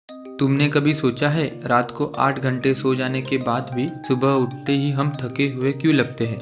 तुमने कभी सोचा है रात को 8 घंटे सो जाने के बाद भी सुबह उठते ही हम थके हुए क्यों लगते हैं?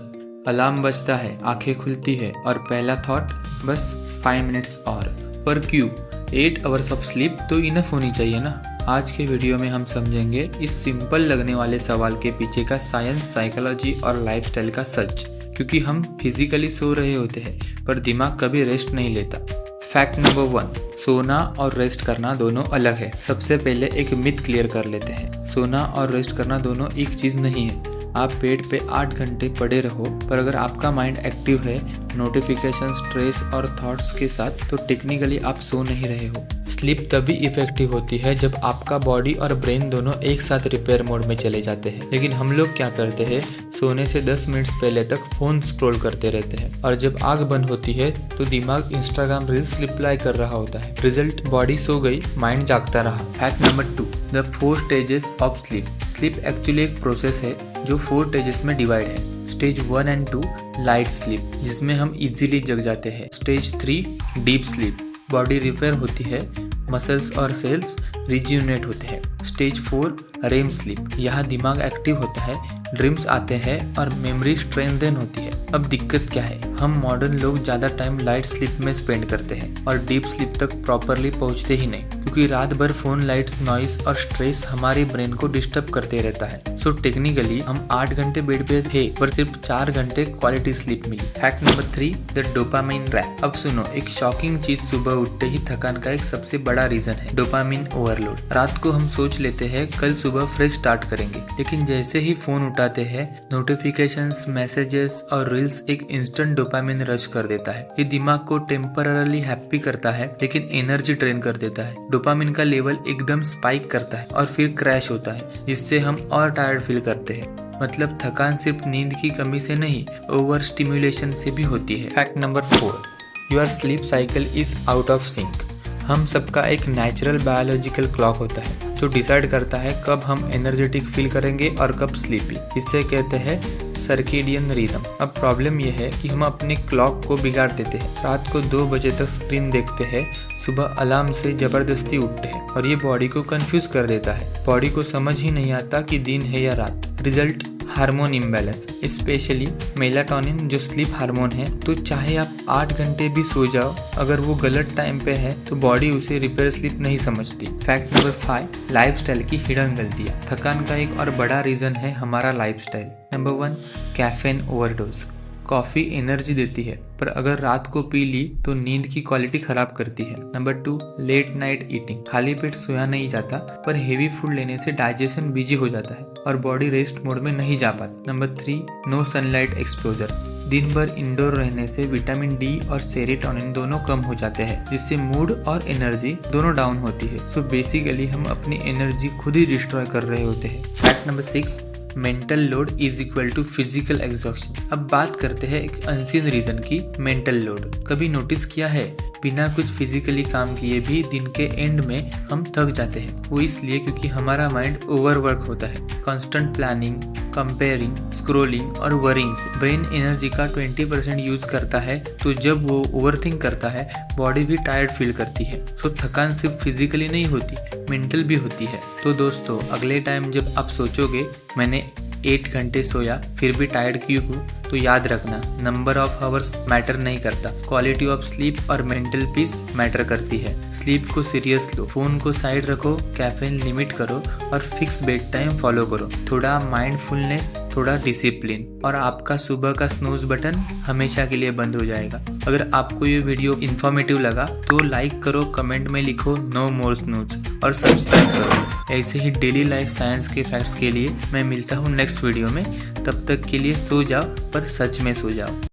अलार्म बजता है, आंखें खुलती है और पहला थॉट बस 5 मिनट्स और। पर क्यों? 8 आवर्स ऑफ स्लीप तो इनफ होनी चाहिए ना। आज के वीडियो में हम समझेंगे इस सिंपल लगने वाले सवाल के पीछे का साइंस, साइकोलॉजी और लाइफस्टाइल का सच। क्योंकि हम फिजिकली सो रहे होते हैं पर दिमाग कभी रेस्ट नहीं लेता। फैक्ट नंबर 1, सोना और रेस्ट करना दोनों अलग है। सबसे पहले एक मिथ क्लियर कर लेते हैं। सोना और रेस्ट करना दोनों एक चीज नहीं है। आप बेड पे 8 घंटे पड़े रहो पर अगर आपका माइंड एक्टिव है, नोटिफिकेशन, स्ट्रेस और थॉट्स के साथ, तो टेक्निकली आप सो नहीं रहे हो। स्लीप तभी इफेक्टिव होती है जब आपका बॉडी और ब्रेन दोनों एक साथ रिपेयर मोड में चले जाते हैं। लेकिन हम लोग क्या करते हैं, सोने से 10 मिनट्स पहले तक फोन स्क्रॉल करते रहते हैं और जब आंख बंद होती है तो दिमाग इंस्टाग्राम रील्स रिप्लाई कर रहा होता है। रिजल्ट, बॉडी सो गई, माइंड जागता रहा। Fact number 2, the 4 stages of sleep. Sleep actually एक प्रोसेस है जो 4 स्टेजेस में डिवाइड है। स्टेज 1 एंड 2 लाइट स्लीप, जिसमें हम इजीली जग जाते हैं। Stage 3 deep sleep, body repair होती है, मसल्स और सेल्स रिज्यूनेट होते हैं। स्टेज 4 रेम स्लीप, यहाँ दिमाग एक्टिव होता है, ड्रीम्स आते हैं और मेमोरी स्ट्रेंथन होती है। अब दिक्कत क्या है, हम मॉडर्न लोग ज्यादा टाइम लाइट स्लीप में स्पेंड करते हैं और डीप स्लीप तक प्रॉपरली पहुंचते ही नहीं, क्योंकि रात भर फोन, लाइट्स, नॉइस और स्ट्रेस हमारे ब्रेन को डिस्टर्ब करते रहता है। सो टेक्निकली हम 8 घंटे बेड पे थे पर सिर्फ 4 घंटे क्वालिटी स्लीप मिली। Fact number 3, the dopamine trap. अब सुनो, एक शॉकिंग चीज सुबह उठते ही थकान का एक सबसे बड़ा रीजन है डोपामाइन ओवरलोड। रात को हम सोच लेते हैं कल सुबह फ्रेश स्टार्ट करेंगे, लेकिन जैसे ही फोन उठाते हैं, नोटिफिकेशंस, मैसेजेस और रील्स एक इंस्टेंट डोपामाइन रश कर देता है। ये दिमाग को टेम्पररली हैप्पी करता है लेकिन एनर्जी ड्रेन कर देता है। डोपामाइन का लेवल एकदम स्पाइक करता है और फिर क्रैश होता है, जिससे हम और टायर्ड फील करते हैं। मतलब थकान सिर्फ नींद की कमी से नहीं, ओवर स्टिम्युलेशन से भी होती है। Fact number 4, your sleep cycle is out of sync. हम सबका एक नेचुरल बायोलॉजिकल क्लॉक होता है जो डिसाइड करता है कब हम एनर्जेटिक फील करेंगे और कब स्लीपी। इसे कहते हैं सर्केडियन रिदम। अब प्रॉब्लम यह है कि हम अपने क्लॉक को बिगाड़ देते हैं। रात को 2 बजे तक स्क्रीन देखते हैं, सुबह अलार्म से जबरदस्ती उठते हैं और ये बॉडी को कंफ्यूज कर देता है। बॉडी को समझ ही नहीं आता कि दिन है या रात। Result, hormone imbalance, specially melatonin जो स्लीप हार्मोन है। तो चाहे आप 8 घंटे भी सो जाओ, अगर वो गलत टाइम पे है तो बॉडी उसे रिपेयर स्लीप नहीं समझती। फैक्ट नंबर 5, लाइफस्टाइल की हिडन गलतियां। थकान का एक और बड़ा रीजन है हमारा lifestyle. Number 1, caffeine overdose. Coffee energy देती है पर अगर रात को पी ली तो नींद की क्वालिटी खराब करती है। Number 2, late night eating. खाली पेट सोया नहीं जाता पर हेवी फूड लेने से डाइजेशन बिजी हो जाता है और बॉडी रेस्ट मोड में नहीं जा पाती। Number 3, no sunlight exposure. दिन भर इंडोर रहने से विटामिन डी और सेरोटोनिन दोनों कम हो जाते हैं, जिससे मूड और एनर्जी दोनों डाउन होती है। सो बेसिकली हम अपनी एनर्जी खुद ही डिस्ट्रॉय कर रहे होते हैं। Fact number 6, mental load is equal to physical exhaustion. अब बात करते हैं एक अनसीन रीजन की, मेंटल लोड। कभी नोटिस किया है, बिना कुछ फिजिकली काम किए भी दिन के एंड में हम थक जाते हैं। वो इसलिए क्योंकि हमारा माइंड ओवरवर्क होता है। कांस्टेंट प्लानिंग, कंपेयरिंग, स्क्रोलिंग और वरिंग से ब्रेन एनर्जी का 20% यूज करता है। तो जब वो ओवरथिंक करता है, बॉडी भी टायर्ड फील करती है। सो थकान सिर्फ फिजिकली नहीं होती, मेंटल भी होती है। तो दोस्तों, अगले टाइम जब आप सोचोगे मैंने 8 घंटे सोया फिर भी टायर्ड क्यों हूँ, तो याद रखना, नंबर ऑफ आवर्स मैटर नहीं करता, क्वालिटी ऑफ स्लीप और मेंटल पीस मैटर करती है। स्लीप को सीरियस लो, फोन को साइड रखो, कैफीन लिमिट करो और फिक्स बेड टाइम फॉलो करो। थोड़ा माइंडफुलनेस, थोड़ा डिसिप्लिन और आपका सुबह का स्नूज बटन हमेशा के लिए बंद हो जाएगा। अगर आपको ये वीडियो इन्फॉर्मेटिव लगा तो लाइक करो, कमेंट में लिखो नो मोर स्नूज और सब्सक्राइब करो। ऐसे ही डेली लाइफ साइंस के फैक्ट्स के लिए मैं मिलता हूँ नेक्स्ट वीडियो में। तब तक के लिए सो जाओ पर सच में सो जाओ।